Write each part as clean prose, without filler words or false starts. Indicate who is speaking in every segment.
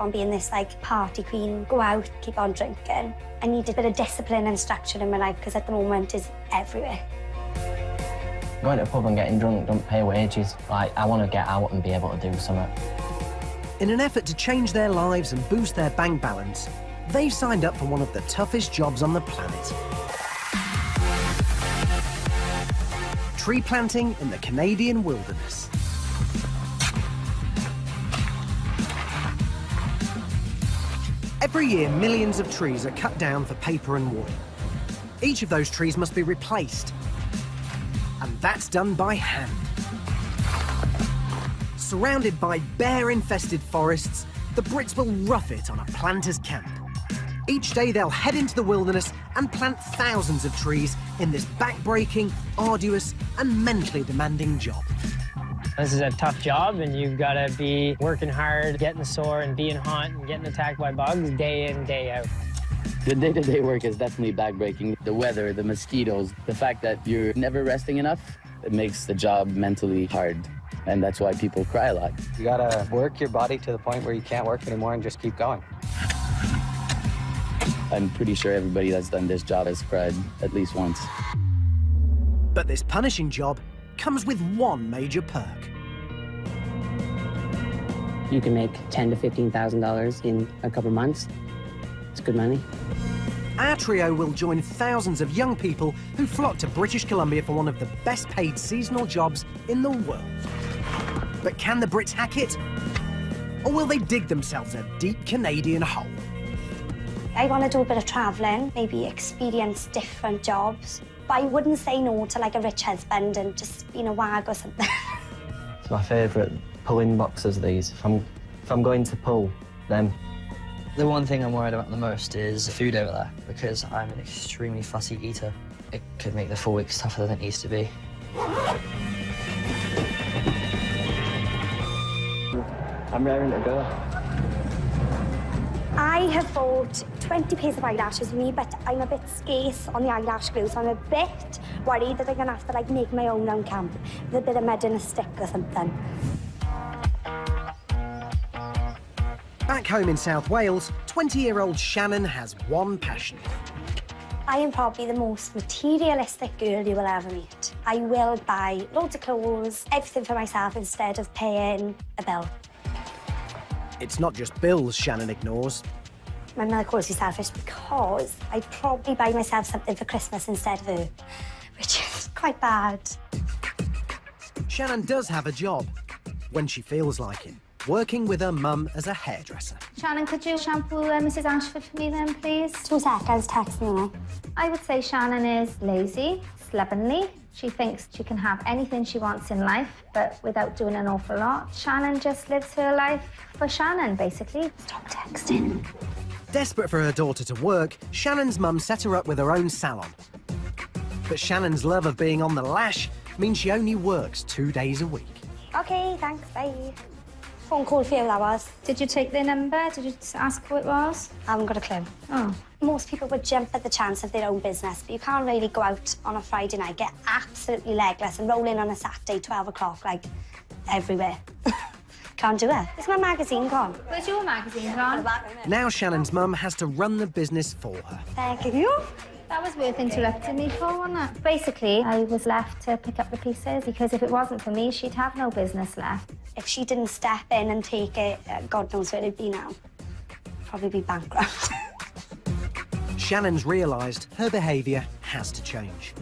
Speaker 1: on being this, like, party queen, go out, keep on drinking. I need a bit of discipline and structure in my life, because at the moment it's everywhere.
Speaker 2: Going to the pub and getting drunk don't pay wages. Like, I want to get out and be able to do something.
Speaker 3: In an effort to change their lives and boost their bank balance, they've signed up for one of the toughest jobs on the planet. Tree planting in the Canadian wilderness. Every year, millions of trees are cut down for paper and wood. Each of those trees must be replaced, and that's done by hand. Surrounded by bear-infested forests, the Brits will rough it on a planter's camp. Each day they'll head into the wilderness and plant thousands of trees in this back-breaking, arduous and mentally demanding job.
Speaker 4: This is a tough job, and you've got to be working hard, getting sore and being hot and getting attacked by bugs day in, day out.
Speaker 5: The day-to-day work is definitely back-breaking. The weather, the mosquitoes, the fact that you're never resting enough, it makes the job mentally hard. And that's why people cry a lot.
Speaker 6: You gotta work your body to the point where you can't work anymore and just keep going.
Speaker 5: I'm pretty sure everybody that's done this job has cried at least once.
Speaker 3: But this punishing job comes with one major perk.
Speaker 7: You can make $10,000 to $15,000 in a couple of months. It's good money.
Speaker 3: Our trio will join thousands of young people who flock to British Columbia for one of the best-paid seasonal jobs in the world. But can the Brits hack it? Or will they dig themselves a deep Canadian hole?
Speaker 1: I want to do a bit of travelling, maybe experience different jobs. But I wouldn't say no to, like, a rich husband and just being a wag or something.
Speaker 2: It's my favourite pulling boxes, these. If I'm going to pull them.
Speaker 8: The one thing I'm worried about the most is food over there, because I'm an extremely fussy eater. It could make the 4 weeks tougher than it needs to be.
Speaker 2: I'm raring to go.
Speaker 1: I have bought 20 pairs of eyelashes with me, but I'm a bit scarce on the eyelash glue, so I'm a bit worried that I'm going to have to, like, make my own round camp with a bit of mud and a stick or something.
Speaker 3: Back home in South Wales, 20-year-old Shannon has one passion.
Speaker 1: I am probably the most materialistic girl you will ever meet. I will buy loads of clothes, everything for myself instead of paying a bill.
Speaker 3: It's not just bills Shannon ignores.
Speaker 1: My mother calls me selfish because I'd probably buy myself something for Christmas instead of her, which is quite bad.
Speaker 3: Shannon does have a job, when she feels like it, working with her mum as a hairdresser.
Speaker 9: Shannon, could you shampoo Mrs. Ashford for me then, please?
Speaker 1: 2 seconds, text me now.
Speaker 9: I would say Shannon is lazy, slovenly. She thinks she can have anything she wants in life, but without doing an awful lot. Shannon just lives her life for Shannon, basically.
Speaker 1: Stop texting.
Speaker 3: Desperate for her daughter to work, Shannon's mum set her up with her own salon. But Shannon's love of being on the lash means she only works 2 days a week.
Speaker 1: OK, thanks, bye. Phone call for you, that was.
Speaker 9: Did you take their number? Did you ask who it was?
Speaker 1: I haven't got a clue.
Speaker 9: Oh.
Speaker 1: Most people would jump at the chance of their own business, but you can't really go out on a Friday night, get absolutely legless and roll in on a Saturday, 12 o'clock, like, everywhere. Can't do it. Is my magazine gone?
Speaker 9: Where's your magazine gone?
Speaker 3: Now Shannon's mum has to run the business for her.
Speaker 1: Thank you.
Speaker 9: That was worth interrupting me for, wasn't it? Basically, I was left to pick up the pieces, because if it wasn't for me, she'd have no business left.
Speaker 1: If she didn't step in and take it, God knows where it'd be now. Probably be bankrupt.
Speaker 3: Shannon's realised her behaviour has to change.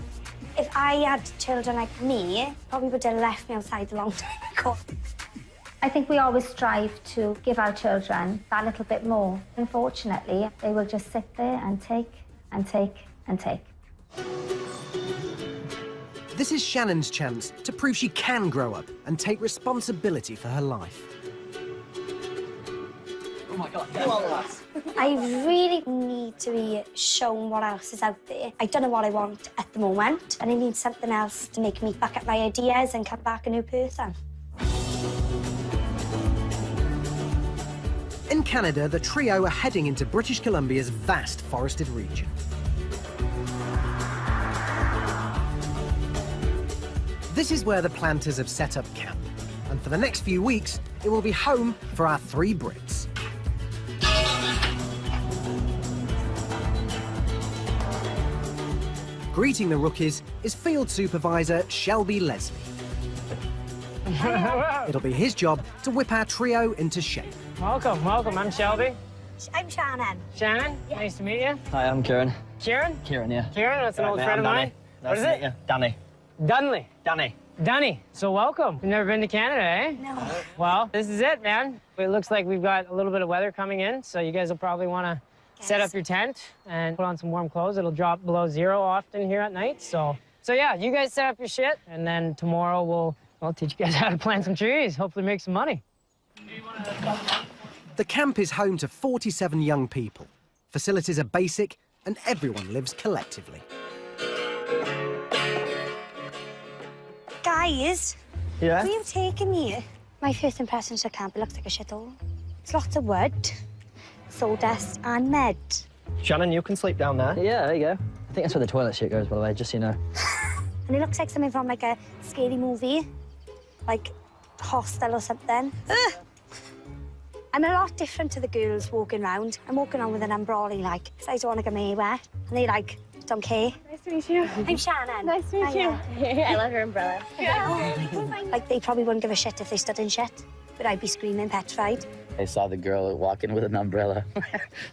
Speaker 1: If I had children like me, probably would have left me outside a long time ago.
Speaker 9: I think we always strive to give our children that little bit more. Unfortunately, they will just sit there and take and take and take.
Speaker 3: This is Shannon's chance to prove she can grow up and take responsibility for her life.
Speaker 8: Oh my God, come on, lads.
Speaker 1: I really need to be shown what else is out there. I don't know what I want at the moment, and I need something else to make me back up my ideas and come back a new person.
Speaker 3: In Canada, the trio are heading into British Columbia's vast forested region. This is where the planters have set up camp, and for the next few weeks, it will be home for our 3 Brits. Greeting the rookies is field supervisor Shelby Leslie. It'll be his job to whip our trio into shape.
Speaker 4: Welcome, welcome. I'm Shelby.
Speaker 1: I'm Shannon.
Speaker 4: Shannon, nice to meet you.
Speaker 8: Hi, I'm Kieran.
Speaker 4: Kieran?
Speaker 8: Kieran, yeah.
Speaker 4: Kieran, that's an old
Speaker 2: mate,
Speaker 4: friend of
Speaker 2: I'm
Speaker 4: mine.
Speaker 2: Danny.
Speaker 4: What is
Speaker 2: Nice to
Speaker 4: it?
Speaker 2: meet you. Danny.
Speaker 4: Dunley.
Speaker 2: Danny.
Speaker 4: Dunny. So welcome. You've never been to Canada, eh?
Speaker 1: No.
Speaker 4: Well, this is it, man. It looks like we've got a little bit of weather coming in, so you guys will probably want to set up your tent and put on some warm clothes. It'll drop below 0 often here at night, so yeah, you guys set up your shit, and then tomorrow I'll teach you guys how to plant some trees, hopefully make some money.
Speaker 3: The camp is home to 47 young people. Facilities are basic and everyone lives collectively.
Speaker 1: Guys,
Speaker 8: Yeah?
Speaker 1: where are you taking me? My first impression of the camp, it looks like a shithole. It's lots of wood, sawdust and mud.
Speaker 2: Shannon, you can sleep down there.
Speaker 8: Yeah, there you go. I think that's where the toilet shit goes, by the way, just so you know.
Speaker 1: And it looks like something from like a scary movie, like Hostel or something. Ugh. I'm a lot different to the girls walking around. I'm walking around with an umbrella, like, because I don't want to get my hair wet. And they, like, don't care.
Speaker 10: Nice to meet you.
Speaker 1: I'm Shannon.
Speaker 10: Nice to meet you. I love your umbrella.
Speaker 1: Like, they probably wouldn't give a shit if they stood in shit, but I'd be screaming petrified.
Speaker 5: I saw the girl walking with an umbrella,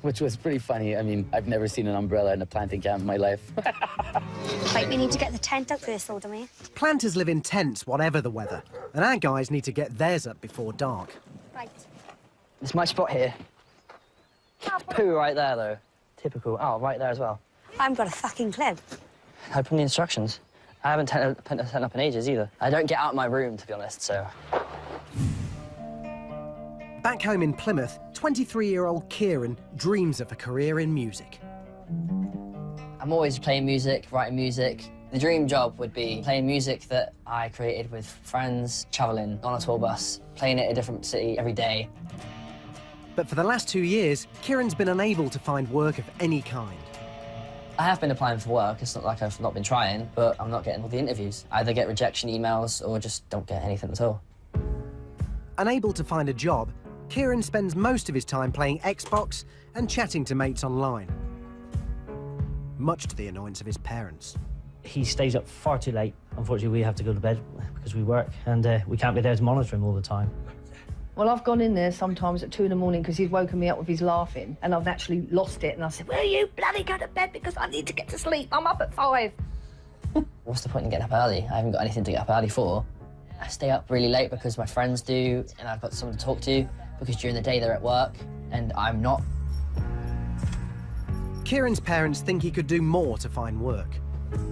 Speaker 5: which was pretty funny. I mean, I've never seen an umbrella in a planting camp in my life.
Speaker 1: Right, we need to get the tent up first, though, don't we?
Speaker 3: Planters live in tents, whatever the weather, and our guys need to get theirs up before dark.
Speaker 1: Right.
Speaker 8: It's my spot here. Poo right there, though. Typical. Oh, right there as well.
Speaker 1: I haven't got a fucking clue.
Speaker 8: Open the instructions. I haven't put a tent up in ages either. I don't get out of my room, to be honest, so...
Speaker 3: Back home in Plymouth, 23-year-old Kieran dreams of a career in music.
Speaker 8: I'm always playing music, writing music. The dream job would be playing music that I created with friends, travelling on a tour bus, playing it in a different city every day.
Speaker 3: But for the last 2 years, Kieran's been unable to find work of any kind.
Speaker 8: I have been applying for work. It's not like I've not been trying, but I'm not getting all the interviews. I either get rejection emails or just don't get anything at all.
Speaker 3: Unable to find a job, Kieran spends most of his time playing Xbox and chatting to mates online, much to the annoyance of his parents.
Speaker 11: He stays up far too late. Unfortunately, we have to go to bed because we work, and we can't be there to monitor him all the time.
Speaker 10: Well, I've gone in there sometimes at 2 in the morning because he's woken me up with his laughing, and I've actually lost it. And I said, "Will you bloody go to bed because I need to get to sleep? I'm up at 5."
Speaker 8: What's the point in getting up early? I haven't got anything to get up early for. I stay up really late because my friends do, and I've got someone to talk to, because during the day they're at work, and I'm not.
Speaker 3: Kieran's parents think he could do more to find work.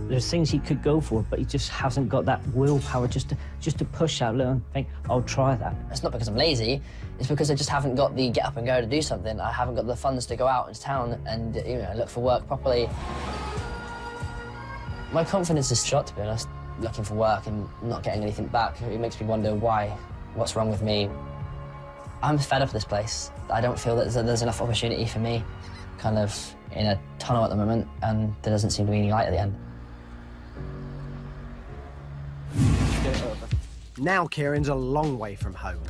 Speaker 11: There's things he could go for, but he just hasn't got that willpower just to push out and think, I'll try that.
Speaker 8: It's not because I'm lazy, it's because I just haven't got the get up and go to do something. I haven't got the funds to go out into town and, look for work properly. My confidence is shot, to be honest, looking for work and not getting anything back. It makes me wonder what's wrong with me. I'm fed up of this place. I don't feel that there's enough opportunity for me, kind of in a tunnel at the moment, and there doesn't seem to be any light at the end.
Speaker 3: Now Kieran's a long way from home.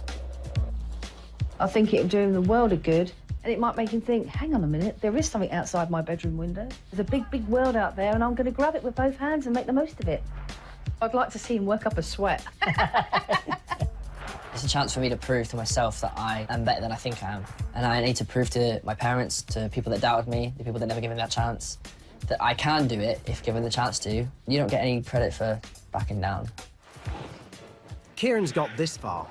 Speaker 10: I think it'll do him the world of good, and it might make him think, hang on a minute, there is something outside my bedroom window. There's a big, big world out there, and I'm going to grab it with both hands and make the most of it. I'd like to see him work up a sweat.
Speaker 8: It's a chance for me to prove to myself that I am better than I think I am. And I need to prove to my parents, to people that doubted me, the people that never gave me that chance, that I can do it if given the chance to. You don't get any credit for backing down.
Speaker 3: Kieran's got this far.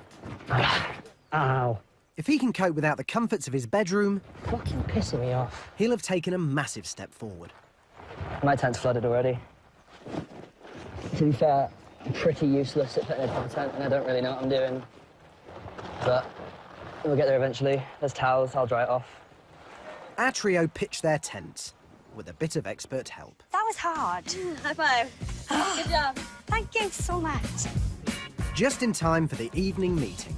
Speaker 11: Ow.
Speaker 3: If he can cope without the comforts of his bedroom,
Speaker 11: Fucking pissing me off.
Speaker 3: he'll have taken a massive step forward.
Speaker 8: My tent's flooded already. To be fair, I'm pretty useless at putting a proper tent, and I don't really know what I'm doing. But we'll get there eventually. There's towels, I'll dry it off.
Speaker 3: Our trio pitched their tents with a bit of expert help.
Speaker 1: That was hard.
Speaker 10: High five. Good job.
Speaker 1: Thank you so much.
Speaker 3: Just in time for the evening meeting.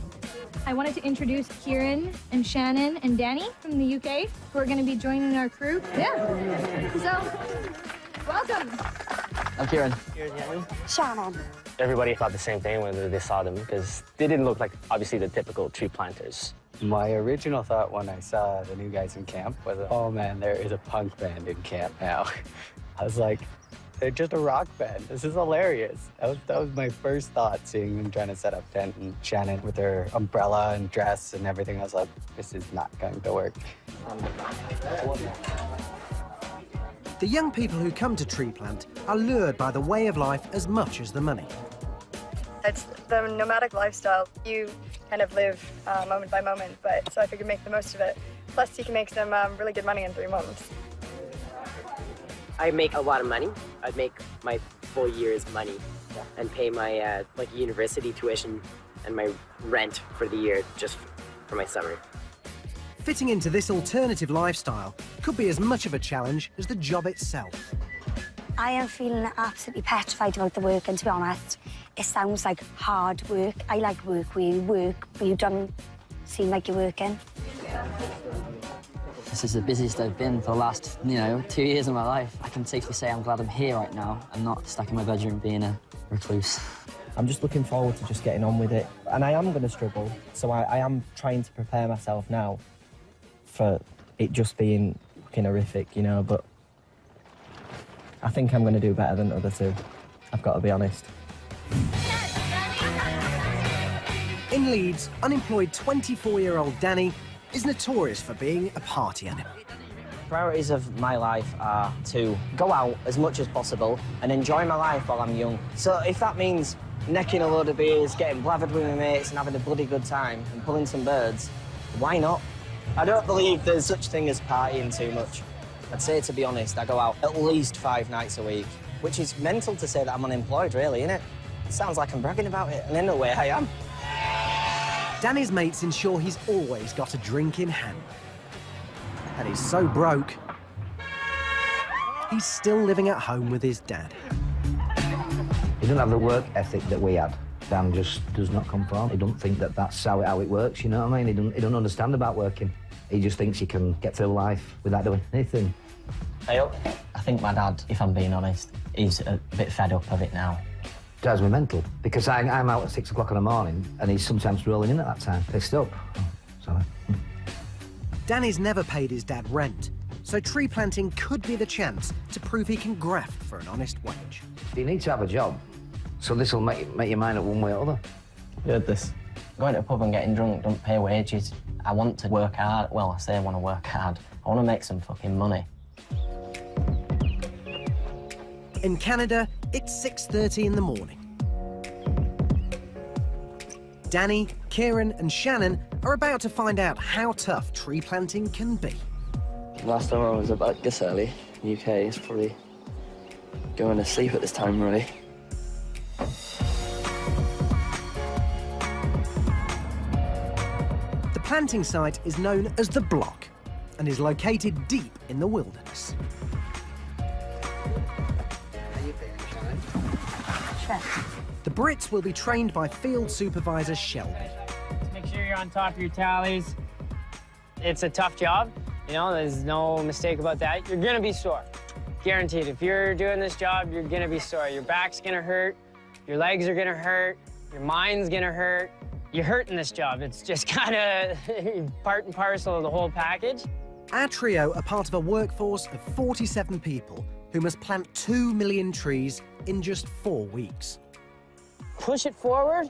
Speaker 12: I wanted to introduce Kieran and Shannon and Danny from the UK, who are going to be joining our crew. Yeah. So, welcome.
Speaker 8: I'm Kieran.
Speaker 1: Shannon.
Speaker 13: Everybody thought the same thing when they saw them because they didn't look like, obviously, the typical tree planters.
Speaker 6: My original thought when I saw the new guys in camp was, oh man, there is a punk band in camp now. I was like, They're just a rock band. This is hilarious. That was my first thought, seeing them trying to set up tent, and Shannon with her umbrella and dress and everything. I was like, this is not going to work.
Speaker 3: The young people who come to Tree Plant are lured by the way of life as much as the money.
Speaker 14: It's the nomadic lifestyle. You kind of live moment by moment, but so I figured make the most of it. Plus, you can make some really good money in 3 months.
Speaker 15: I make a lot of money. I'd make my full year's money and pay my like university tuition and my rent for the year just for my summer.
Speaker 3: Fitting into this alternative lifestyle could be as much of a challenge as the job itself.
Speaker 1: I am feeling absolutely petrified about the work, and to be honest, it sounds like hard work. I like work where you work, but you don't seem like you're working.
Speaker 8: This is the busiest I've been for the last, 2 years of my life. I can safely say I'm glad I'm here right now and not stuck in my bedroom being a recluse.
Speaker 2: I'm just looking forward to just getting on with it. And I am going to struggle, so I am trying to prepare myself now for it just being fucking horrific, but I think I'm going to do better than the other two. I've got to be honest.
Speaker 3: In Leeds, unemployed 24-year-old Danny is notorious for being a party animal.
Speaker 11: Priorities of my life are to go out as much as possible and enjoy my life while I'm young. So if that means necking a load of beers, getting blathered with my mates and having a bloody good time and pulling some birds, why not? I don't believe there's such thing as partying too much. I'd say, to be honest, I go out at least 5 nights a week, which is mental to say that I'm unemployed, really, innit? It sounds like I'm bragging about it, and in a way I am.
Speaker 3: Danny's mates ensure he's always got a drink in hand. And he's so broke, he's still living at home with his dad.
Speaker 16: He doesn't have the work ethic that we had. Dan just does not conform. He don't think that that's how it works, you know what I mean? He don't understand about working. He just thinks he can get through life without doing anything.
Speaker 2: I think my dad, if I'm being honest, is a bit fed up of it now.
Speaker 16: Drives me mental, because I'm out at 6 o'clock in the morning and he's sometimes rolling in at that time, pissed up. Oh, sorry.
Speaker 3: Danny's never paid his dad rent, so tree planting could be the chance to prove he can graft for an honest wage.
Speaker 16: You need to have a job, so this will make your mind up one way or other.
Speaker 2: You heard this. Going to a pub and getting drunk don't pay wages. I want to work hard. Well, I say I want to work hard. I want to make some fucking money.
Speaker 3: In Canada, it's 6:30 in the morning. Danny, Kieran and Shannon are about to find out how tough tree planting can be.
Speaker 8: Last time I was about this early in the UK, it's probably going to sleep at this time, really.
Speaker 3: The planting site is known as the Block and is located deep in the wilderness. The Brits will be trained by Field Supervisor Shelby.
Speaker 4: Make sure you're on top of your tallies. It's a tough job, there's no mistake about that. You're gonna be sore, guaranteed. If you're doing this job, you're gonna be sore. Your back's gonna hurt, your legs are gonna hurt, your mind's gonna hurt. You're hurting this job. It's just kind of part and parcel of the whole package.
Speaker 3: Our trio are part of a workforce of 47 people who must plant 2 million trees in just 4 weeks.
Speaker 4: Push it forward,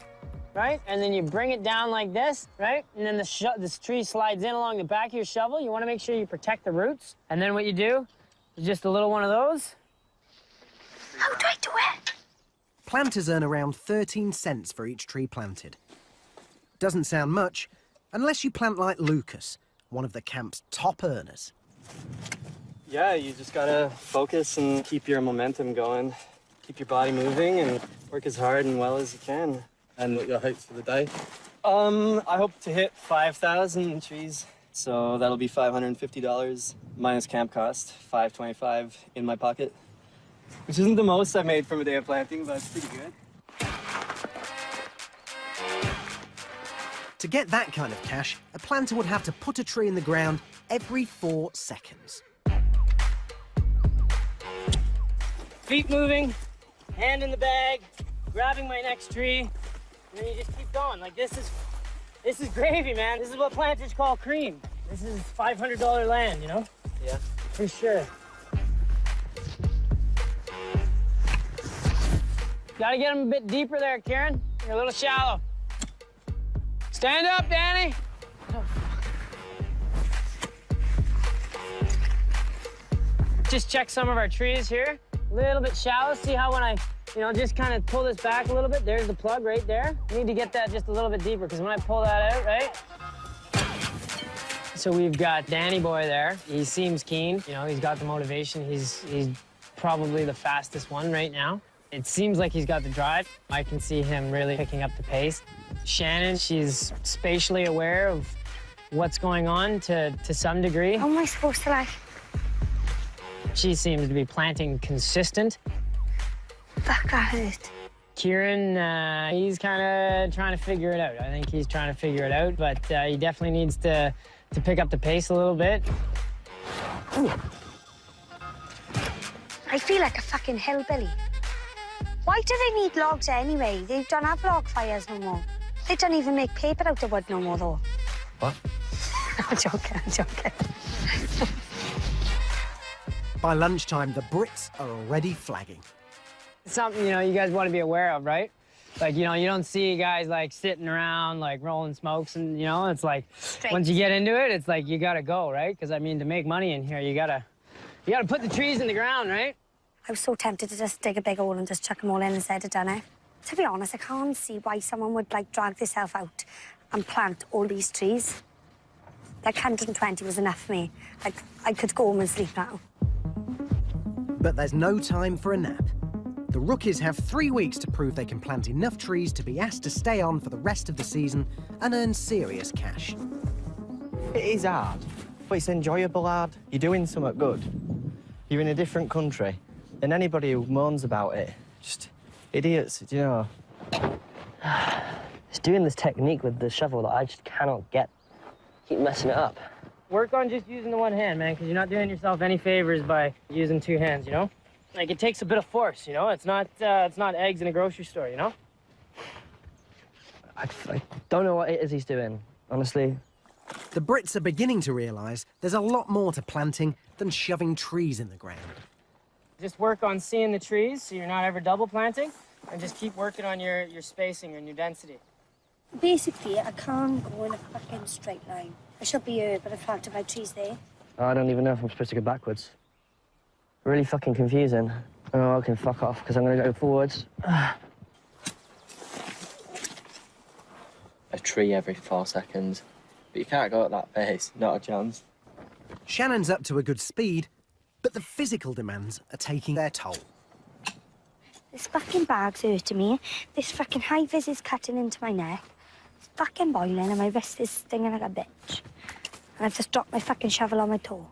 Speaker 4: right? And then you bring it down like this, right? And then this tree slides in along the back of your shovel. You want to make sure you protect the roots. And then what you do is just a little one of those.
Speaker 1: How do I do it?
Speaker 3: Planters earn around 13 cents for each tree planted. Doesn't sound much, unless you plant like Lucas, one of the camp's top earners.
Speaker 17: Yeah, you just gotta focus and keep your momentum going. Keep your body moving and work as hard and well as you can. And what your hopes for the day? I hope to hit 5,000 trees. So that'll be $550 minus camp cost, $525 in my pocket. Which isn't the most I've made from a day of planting, but it's pretty good.
Speaker 3: To get that kind of cash, a planter would have to put a tree in the ground every 4 seconds.
Speaker 4: Feet moving, hand in the bag, grabbing my next tree, and then you just keep going. Like this is gravy, man. This is what planters call cream. This is $500 land,
Speaker 17: Yeah.
Speaker 4: For sure. Gotta get him a bit deeper there, Kieran. You're a little shallow. Stand up, Danny. Just check some of our trees here. A little bit shallow. See how when I, just kind of pull this back a little bit, there's the plug right there. You need to get that just a little bit deeper, because when I pull that out, right? So we've got Danny boy there. He seems keen. He's got the motivation. He's probably the fastest one right now. It seems like he's got the drive. I can see him really picking up the pace. Shannon, she's spatially aware of what's going on to some degree.
Speaker 1: How am I supposed to,
Speaker 4: She seems to be planting consistent.
Speaker 1: Fuck, that hurt.
Speaker 4: Kieran, he's kind of trying to figure it out. I think he's trying to figure it out, but he definitely needs to pick up the pace a little bit.
Speaker 1: Ooh. I feel like a fucking hillbilly. Why do they need logs anyway? They don't have log fires no more. They don't even make paper out of wood no more, though.
Speaker 2: What?
Speaker 1: I'm joking, I'm joking.
Speaker 3: By lunchtime, the Brits are already flagging.
Speaker 4: It's something, you guys want to be aware of, right? Like, you don't see guys, sitting around, rolling smokes and, it's like, once you get into it, it's like, you gotta go, right? Because, to make money in here, you gotta put the trees in the ground, right?
Speaker 1: I was so tempted to just dig a big hole and just chuck them all in instead of done it. To be honest, I can't see why someone would, drag themselves out and plant all these trees. 120 was enough for me. I could go home and sleep now.
Speaker 3: But there's no time for a nap. The rookies have 3 weeks to prove they can plant enough trees to be asked to stay on for the rest of the season and earn serious cash.
Speaker 2: It is hard, but it's enjoyable hard. You're doing something good. You're in a different country, and anybody who moans about it, just idiots,
Speaker 8: It's doing this technique with the shovel that I just cannot get. Keep messing it up.
Speaker 4: Work on just using the one hand, man, because you're not doing yourself any favors by using two hands, it takes a bit of force, It's not eggs in a grocery store,
Speaker 8: I don't know what it is he's doing, honestly.
Speaker 3: The Brits are beginning to realise there's a lot more to planting than shoving trees in the ground.
Speaker 4: Just work on seeing the trees so you're not ever double planting, and just keep working on your spacing and your density.
Speaker 1: Basically, I can't go in a fucking straight line. I should be here, but I've planted my trees there.
Speaker 8: I don't even know if I'm supposed to go backwards. Really fucking confusing. Oh, I can fuck off, because I'm going to go forwards.
Speaker 2: A tree every 4 seconds. But you can't go at that pace, not a chance.
Speaker 3: Shannon's up to a good speed, but the physical demands are taking their toll.
Speaker 1: This fucking bag's hurting me. This fucking high-vis is cutting into my neck. It's fucking boiling and my wrist is stinging like a bitch. And I've just dropped my fucking shovel on my toe.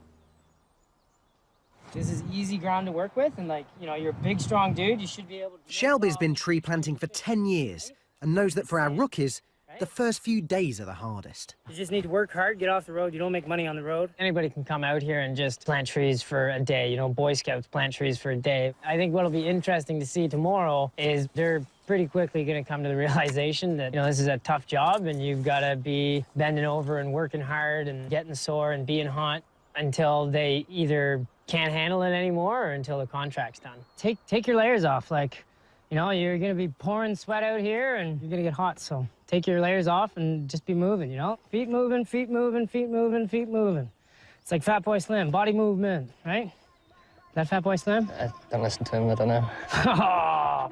Speaker 4: This is easy ground to work with, and you're a big, strong dude. You should be able to...
Speaker 3: Shelby's been tree planting for 10 years and knows that for our rookies, the first few days are the hardest.
Speaker 4: You just need to work hard, get off the road. You don't make money on the road. Anybody can come out here and just plant trees for a day. Boy Scouts plant trees for a day. I think what'll be interesting to see tomorrow is they're pretty quickly going to come to the realization that, this is a tough job and you've got to be bending over and working hard and getting sore and being hot until they either can't handle it anymore or until the contract's done. Take your layers off. You're going to be pouring sweat out here and you're going to get hot, so take your layers off and just be moving, Feet moving, feet moving, feet moving, feet moving. It's like Fat Boy Slim, body movement, right? Is that Fat Boy Slim?
Speaker 8: I don't listen to him, I don't know.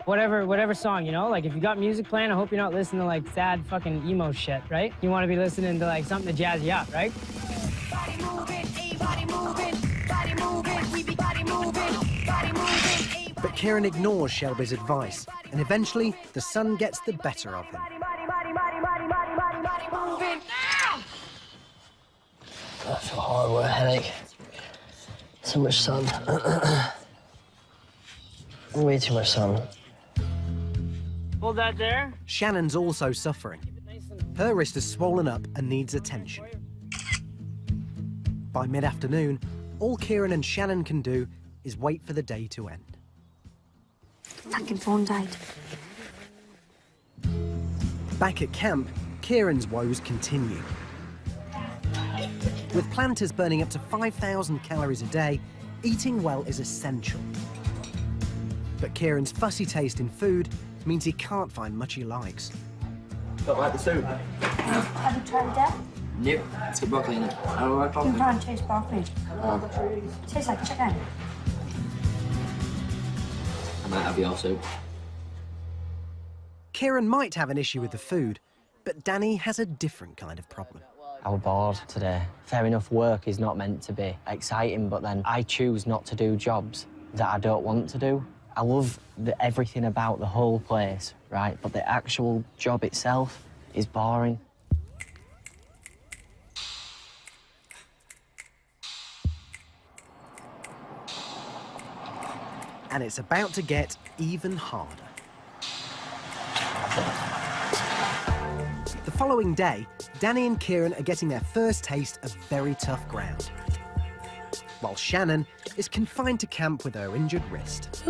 Speaker 4: Whatever song, if you got music playing, I hope you're not listening to, sad fucking emo shit, right? You want to be listening to, something to jazz you up, right?
Speaker 18: Body moving, body moving, body moving, we be body moving, body moving.
Speaker 3: But Kieran ignores Shelby's advice, and eventually the sun gets the better of him.
Speaker 8: I feel horrible, a headache. So much sun. Way too much sun.
Speaker 4: Hold that there.
Speaker 3: Shannon's also suffering. Her wrist is swollen up and needs attention. By mid-afternoon, all Kieran and Shannon can do is wait for the day to end.
Speaker 1: Fucking phone died.
Speaker 3: Back at camp, Kieran's woes continue. With planters burning up to 5,000 calories a day, eating well is essential. But Kieran's fussy taste in food means he can't find much he likes.
Speaker 2: Don't like the soup?
Speaker 1: Have you tried it?
Speaker 8: Nope, it's got broccoli in it. I don't like broccoli.
Speaker 1: You can't taste broccoli. It tastes like chicken.
Speaker 8: I might have your soup.
Speaker 3: Kieran might have an issue with the food, but Danny has a different kind of problem.
Speaker 2: I was bored today. Fair enough, work is not meant to be exciting, but then I choose not to do jobs that I don't want to do. I love everything about the whole place, right? But the actual job itself is boring.
Speaker 3: And it's about to get even harder. The following day, Danny and Kieran are getting their first taste of very tough ground, while Shannon is confined to camp with her injured wrist.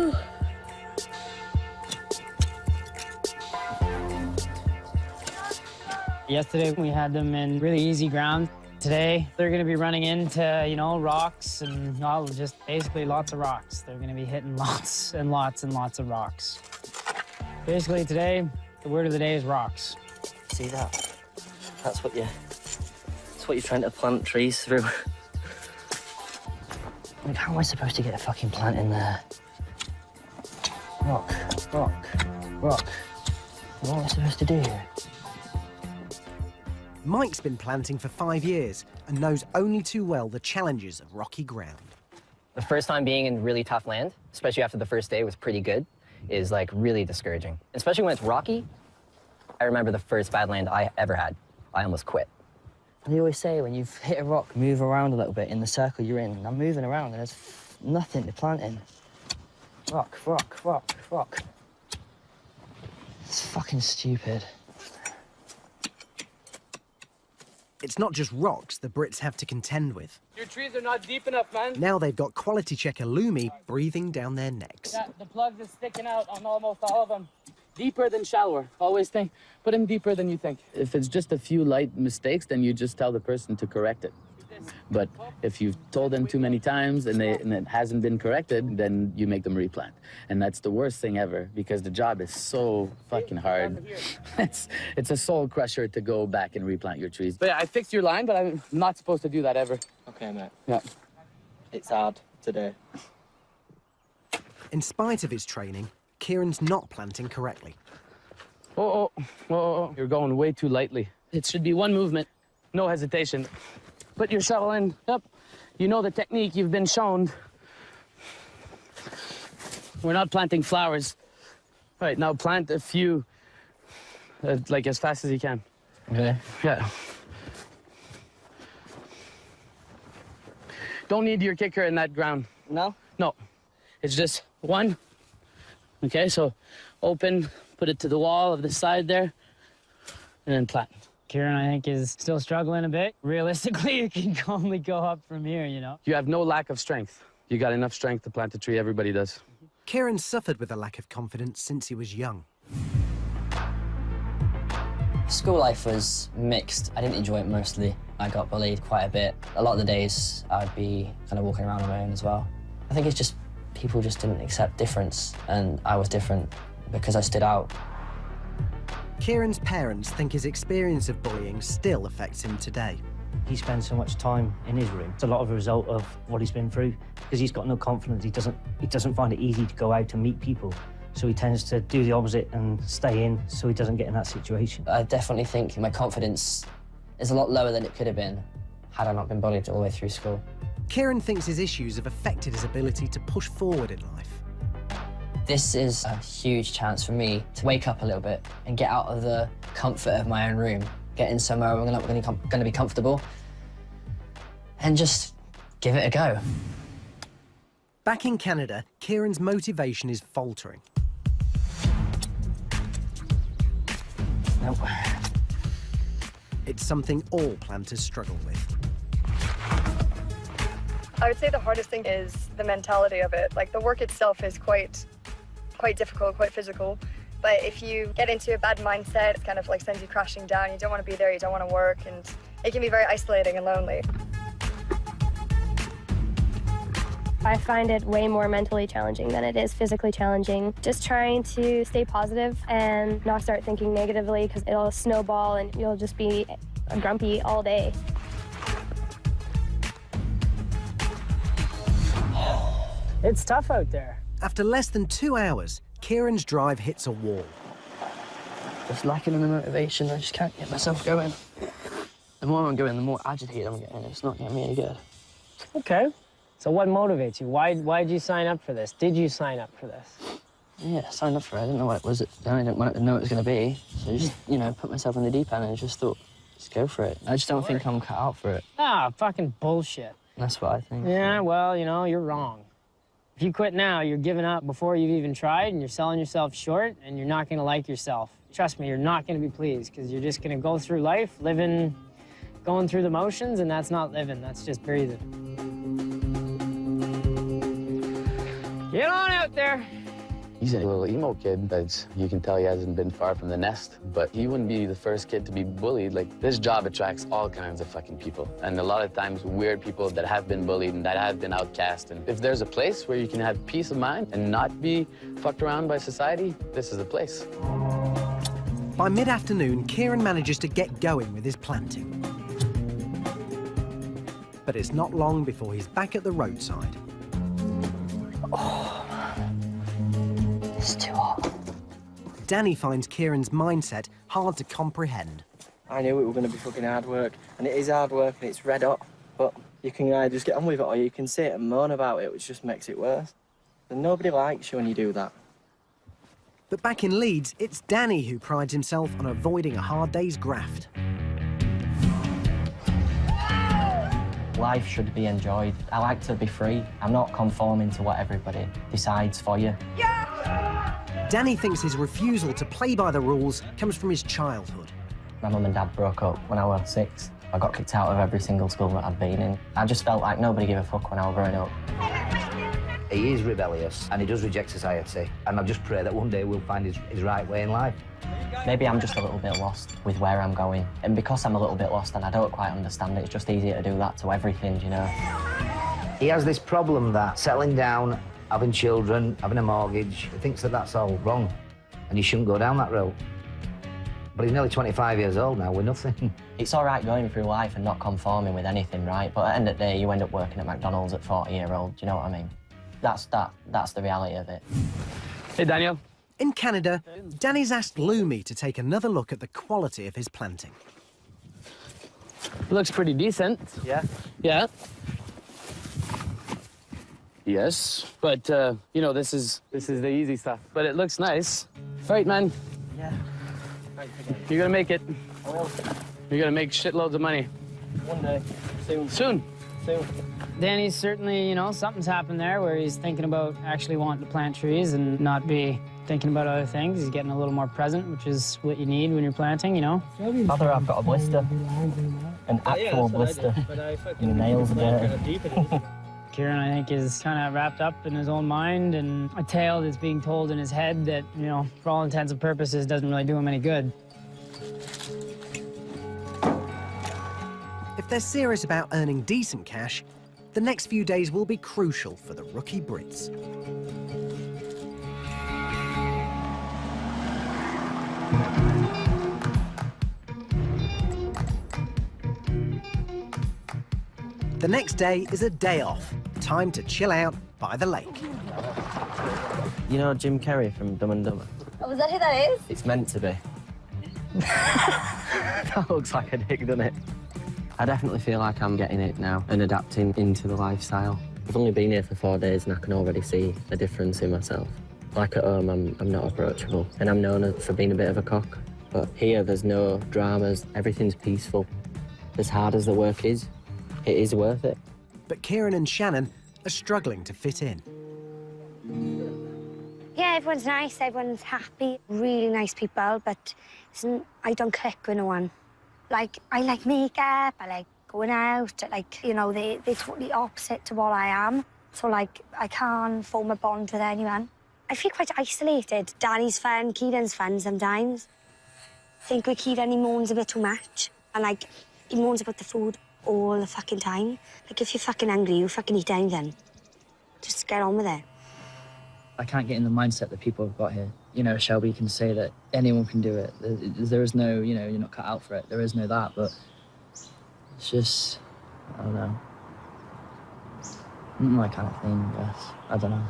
Speaker 4: Yesterday, we had them in really easy ground. Today, they're going to be running into, you know, rocks and just basically lots of rocks. They're going to be hitting lots and lots and lots of rocks. Basically, today, the word of the day is rocks.
Speaker 2: See that? That's what you're trying to plant trees through.
Speaker 8: Like, how am I supposed to get a fucking plant in there? Rock, rock, rock. What am I supposed to do?
Speaker 3: Mike's been planting for 5 years and knows only too well the challenges of rocky ground.
Speaker 19: The first time being in really tough land, especially after the first day was pretty good, is like really discouraging. Especially when it's rocky. I remember the first bad land I ever had. I almost quit.
Speaker 8: They always say when you've hit a rock, move around a little bit in the circle you're in. And I'm moving around and there's nothing to plant in. Rock, rock, rock, rock. It's fucking stupid.
Speaker 3: It's not just rocks the Brits have to contend with.
Speaker 4: Your trees are not deep enough, man.
Speaker 3: Now they've got quality checker Lumi breathing down their necks.
Speaker 4: Yeah, the plugs are sticking out on almost all of them. Deeper than shallower. Always think, put them deeper than you think.
Speaker 5: If it's just a few light mistakes, then you just tell the person to correct it. But if you've told them too many times and it hasn't been corrected, then you make them replant. And that's the worst thing ever, because the job is so fucking hard. It's a soul crusher to go back and replant your trees.
Speaker 4: But yeah, I fixed your line, but I'm not supposed to do that ever.
Speaker 2: Okay, mate.
Speaker 4: Yeah.
Speaker 2: It's hard today.
Speaker 3: In spite of his training, Kieran's not planting correctly.
Speaker 4: Oh, you're going way too lightly. It should be one movement, no hesitation. Put your shovel in. Yep. You know the technique, you've been shown. We're not planting flowers. All right, now plant a few, like as fast as you can.
Speaker 19: Okay.
Speaker 4: Yeah. Don't need your kicker in that ground.
Speaker 19: No?
Speaker 4: No. It's just one. Okay, so open, put it to the wall of the side there, and then plant. Kieran, I think, is still struggling a bit. Realistically, it can only go up from here, you know? You have no lack of strength. You got enough strength to plant a tree, everybody does.
Speaker 3: Kieran suffered with a lack of confidence since he was young.
Speaker 8: School life was mixed. I didn't enjoy it mostly. I got bullied quite a bit. A lot of the days I'd be kind of walking around on my own as well. I think it's just people just didn't accept difference, and I was different because I stood out.
Speaker 3: Kieran's parents think his experience of bullying still affects him today.
Speaker 20: He spends so much time in his room. It's a lot of a result of what he's been through, because he's got no confidence. He doesn't find it easy to go out and meet people. So he tends to do the opposite and stay in so he doesn't get in that situation.
Speaker 8: I definitely think my confidence is a lot lower than it could have been had I not been bullied all the way through school.
Speaker 3: Kieran thinks his issues have affected his ability to push forward in life.
Speaker 8: This is a huge chance for me to wake up a little bit and get out of the comfort of my own room, get in somewhere where I'm going to be comfortable, and just give it a go.
Speaker 3: Back in Canada, Kieran's motivation is faltering.
Speaker 8: Nope.
Speaker 3: It's something all planters struggle with.
Speaker 14: I would say the hardest thing is the mentality of it. Like, the work itself is quite difficult, quite physical. But if you get into a bad mindset, it kind of like sends you crashing down. You don't want to be there, you don't want to work, and it can be very isolating and lonely.
Speaker 21: I find it way more mentally challenging than it is physically challenging. Just trying to stay positive and not start thinking negatively because it'll snowball and you'll just be grumpy all day.
Speaker 4: It's tough out there.
Speaker 3: After less than 2 hours, Kieran's drive hits a wall.
Speaker 8: Just lacking in the motivation, I just can't get myself going. The more I'm going, the more agitated I'm getting. It's not getting me any good.
Speaker 4: Okay. So what motivates you? Why did you sign up for this? Did you sign up for this?
Speaker 8: Yeah, I signed up for it. I didn't know what it was. I didn't know what it was going to be. So I just, you know, put myself in the deep end and just thought, just go for it. I just don't think I'm cut out for it.
Speaker 4: Ah, fucking bullshit.
Speaker 8: That's what I think.
Speaker 4: Yeah, well, you know, you're wrong. If you quit now, you're giving up before you've even tried, and you're selling yourself short, and you're not going to like yourself. Trust me, you're not going to be pleased, because you're just going to go through life living, going through the motions, and that's not living. That's just breathing. Get on out there.
Speaker 5: He's a little emo kid that you can tell he hasn't been far from the nest, but he wouldn't be the first kid to be bullied. Like, this job attracts all kinds of fucking people. And a lot of times, weird people that have been bullied and that have been outcast. And if there's a place where you can have peace of mind and not be fucked around by society, this is the place.
Speaker 3: By mid-afternoon, Kieran manages to get going with his planting. But it's not long before he's back at the roadside.
Speaker 8: It's too hot.
Speaker 3: Danny finds Kieran's mindset hard to comprehend.
Speaker 2: I knew it was going to be fucking hard work, and it is hard work, and it's red hot, but you can either just get on with it, or you can sit and moan about it, which just makes it worse. And nobody likes you when you do that.
Speaker 3: But back in Leeds, it's Danny who prides himself on avoiding a hard day's graft.
Speaker 2: Life should be enjoyed. I like to be free. I'm not conforming to what everybody decides for you.
Speaker 3: Danny thinks his refusal to play by the rules comes from his childhood.
Speaker 2: My mum and dad broke up when I was 6. I got kicked out of every single school that I'd been in. I just felt like nobody gave a fuck when I was growing up.
Speaker 16: He is rebellious and he does reject society. And I just pray that one day we'll find his right way in life.
Speaker 2: Maybe I'm just a little bit lost with where I'm going. And because I'm a little bit lost and I don't quite understand it, it's just easier to do that to everything, you know?
Speaker 16: He has this problem that settling down, having children, having a mortgage, he thinks that that's all wrong and he shouldn't go down that road. But he's nearly 25 years old now with nothing.
Speaker 2: It's all right going through life and not conforming with anything, right? But at the end of the day, you end up working at McDonald's at 40-year-old, do you know what I mean? That's the reality of it.
Speaker 13: Hey, Daniel.
Speaker 3: In Canada, Danny's asked Lumi to take another look at the quality of his planting.
Speaker 5: Looks pretty decent.
Speaker 2: Yeah?
Speaker 5: Yeah. Yes, but, you know, this is the easy stuff. But it looks nice. Right, man?
Speaker 2: Yeah.
Speaker 5: You're gonna make it.
Speaker 2: I will.
Speaker 5: You're gonna make shitloads of money.
Speaker 2: One day. Soon.
Speaker 5: Soon.
Speaker 2: Soon.
Speaker 4: Danny's certainly, you know, something's happened there where he's thinking about actually wanting to plant trees and not be thinking about other things. He's getting a little more present, which is what you need when you're planting, you know?
Speaker 2: Father, I've got a blister. An actual blister. Your nails are dirty.
Speaker 4: Kieran, I think, is kind of wrapped up in his own mind and a tale that's being told in his head that, you know, for all intents and purposes, doesn't really do him any good.
Speaker 3: If they're serious about earning decent cash, the next few days will be crucial for the rookie Brits. The next day is a day off. Time to chill out by the lake.
Speaker 2: You know Jim Carrey from Dumb and Dumber?
Speaker 12: Oh, is that who that is?
Speaker 2: It's meant to be. That looks like a dick, doesn't it? I definitely feel like I'm getting it now and adapting into the lifestyle. I've only been here for 4 days and I can already see a difference in myself. Like at home, I'm not approachable and I'm known for being a bit of a cock. But here, there's no dramas, everything's peaceful. As hard as the work is, it is worth it.
Speaker 3: But Kieran and Shannon are struggling to fit in.
Speaker 1: Yeah, everyone's nice, everyone's happy, really nice people, but I don't click with no one. Like, I like makeup, I like going out, like, you know, they're totally opposite to what I am. So, like, I can't form a bond with anyone. I feel quite isolated. Danny's fun, Kieran's fun sometimes. I think with Kieran, he moans a bit too much. And, like, he moans about the food all the fucking time. Like, if you're fucking hungry, you fucking eat anything. Just get on with it.
Speaker 8: I can't get in the mindset that people have got here. You know, Shelby can say that anyone can do it. There is no, you know, you're not cut out for it. There is no that, but it's just, I don't know. Not my kind of thing, I guess. I don't know.